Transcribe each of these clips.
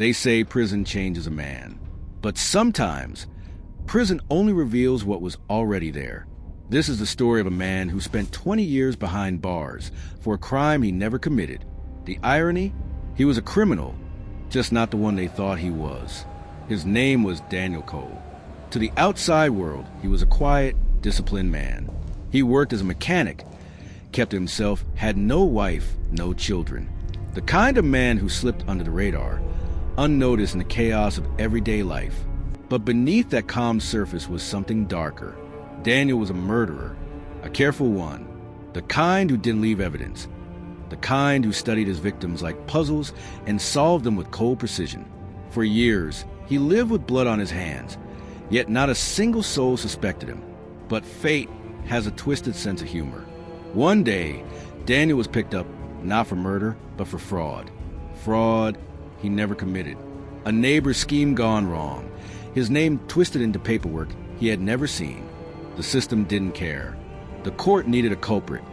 They say prison changes a man, but sometimes prison only reveals what was already there. This is the story of a man who spent 20 years behind bars for a crime he never committed. The irony? He was a criminal, just not the one they thought he was. His name was Daniel Cole. To the outside world, he was a quiet, disciplined man. He worked as a mechanic, kept to himself, had no wife, no children. The kind of man who slipped under the radar, unnoticed in the chaos of everyday life. But beneath that calm surface was something darker. Daniel was a murderer, a careful one, the kind who didn't leave evidence, the kind who studied his victims like puzzles and solved them with cold precision. For years, he lived with blood on his hands, yet not a single soul suspected him. But fate has a twisted sense of humor. One day, Daniel was picked up not for murder, but for fraud. Fraud he never committed. A neighbor's scheme gone wrong. His name twisted into paperwork he had never seen. The system didn't care. The court needed a culprit.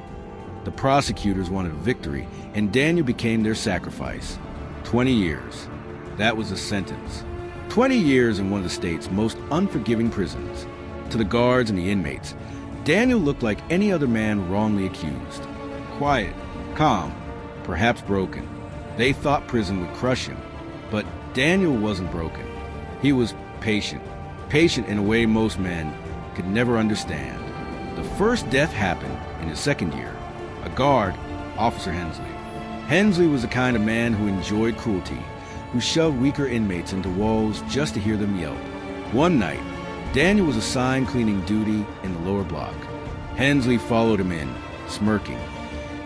The prosecutors wanted a victory, and Daniel became their sacrifice. 20 years. That was the sentence. 20 years in one of the state's most unforgiving prisons. To the guards and the inmates, Daniel looked like any other man wrongly accused. Quiet, calm, perhaps broken. They thought prison would crush him, but Daniel wasn't broken. He was patient in a way most men could never understand. The first death happened in his second year. A guard, Officer Hensley. Hensley was the kind of man who enjoyed cruelty, who shoved weaker inmates into walls just to hear them yelp. One night, Daniel was assigned cleaning duty in the lower block. Hensley followed him in, smirking,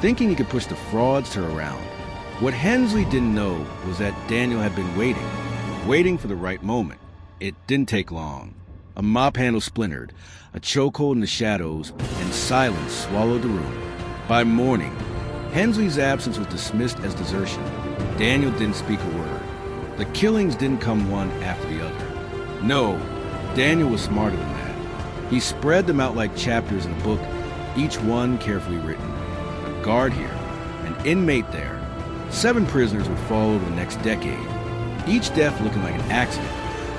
thinking he could push the fraudster around. What Hensley didn't know was that Daniel had been waiting for the right moment. It didn't take long. A mop handle splintered, a chokehold in the shadows, and silence swallowed the room. By morning, Hensley's absence was dismissed as desertion. Daniel didn't speak a word. The killings didn't come one after the other. No, Daniel was smarter than that. He spread them out like chapters in a book, each one carefully written. A guard here, an inmate there. 7 prisoners would follow over the next decade, each death looking like an accident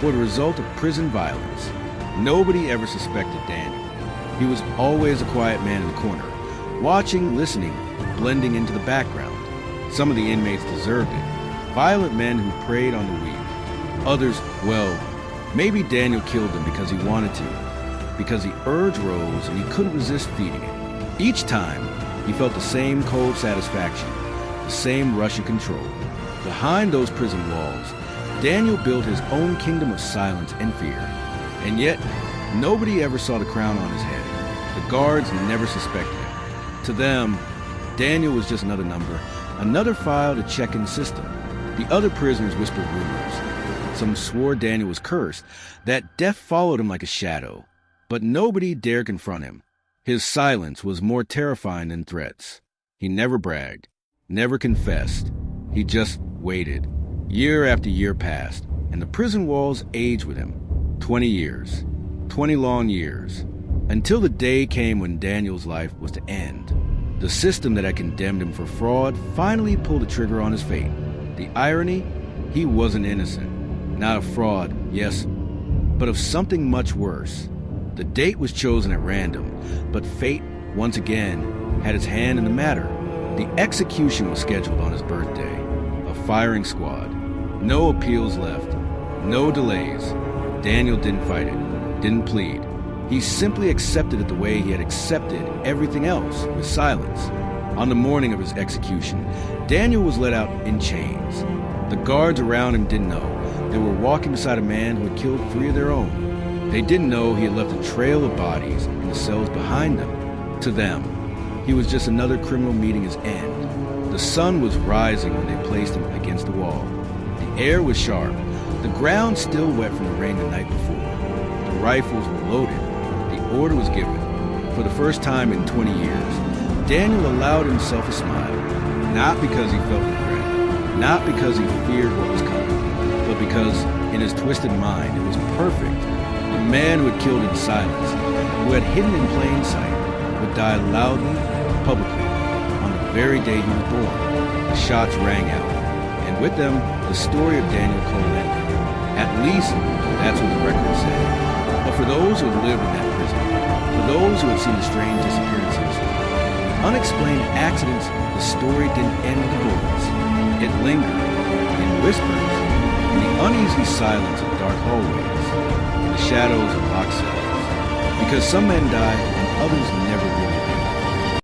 or the result of prison violence. Nobody ever suspected Daniel. He was always a quiet man in the corner, watching, listening, blending into the background. Some of the inmates deserved it. Violent men who preyed on the weak. Others, well, maybe Daniel killed them because he wanted to, because the urge rose and he couldn't resist feeding it. Each time, he felt the same cold satisfaction, the same rush of control. Behind those prison walls, Daniel built his own kingdom of silence and fear. And yet, nobody ever saw the crown on his head. The guards never suspected it. To them, Daniel was just another number, another file to check in the system. The other prisoners whispered rumors. Some swore Daniel was cursed, that death followed him like a shadow. But nobody dared confront him. His silence was more terrifying than threats. He never bragged, never confessed. He just waited. Year after year passed, and the prison walls aged with him. 20 years. 20 long years. Until the day came when Daniel's life was to end. The system that had condemned him for fraud finally pulled the trigger on his fate. The irony? He wasn't innocent. Not of fraud, yes, but of something much worse. The date was chosen at random, but fate, once again, had its hand in the matter. The execution was scheduled on his birthday. A firing squad. No appeals left. No delays. Daniel didn't fight it, didn't plead. He simply accepted it the way he had accepted everything else, with silence. On the morning of his execution, Daniel was let out in chains. The guards around him didn't know. They were walking beside a man who had killed 3 of their own. They didn't know he had left a trail of bodies in the cells behind them. To them, he was just another criminal meeting his end. The sun was rising when they placed him against the wall. The air was sharp, the ground still wet from the rain the night before. The rifles were loaded. The order was given. For the first time in 20 years, Daniel allowed himself a smile, not because he felt regret, not because he feared what was coming, but because in his twisted mind it was perfect. The man who had killed in silence, who had hidden in plain sight, would die loudly, publicly, on the very day he was born. The shots rang out, and with them, the story of Daniel Cole ended. At least, that's what the records say. But for those who have lived in that prison, for those who have seen the strange disappearances, unexplained accidents, the story didn't end with the bullets. It lingered, in whispers, in the uneasy silence of dark hallways, in the shadows of locked cells. Because some men died and others never really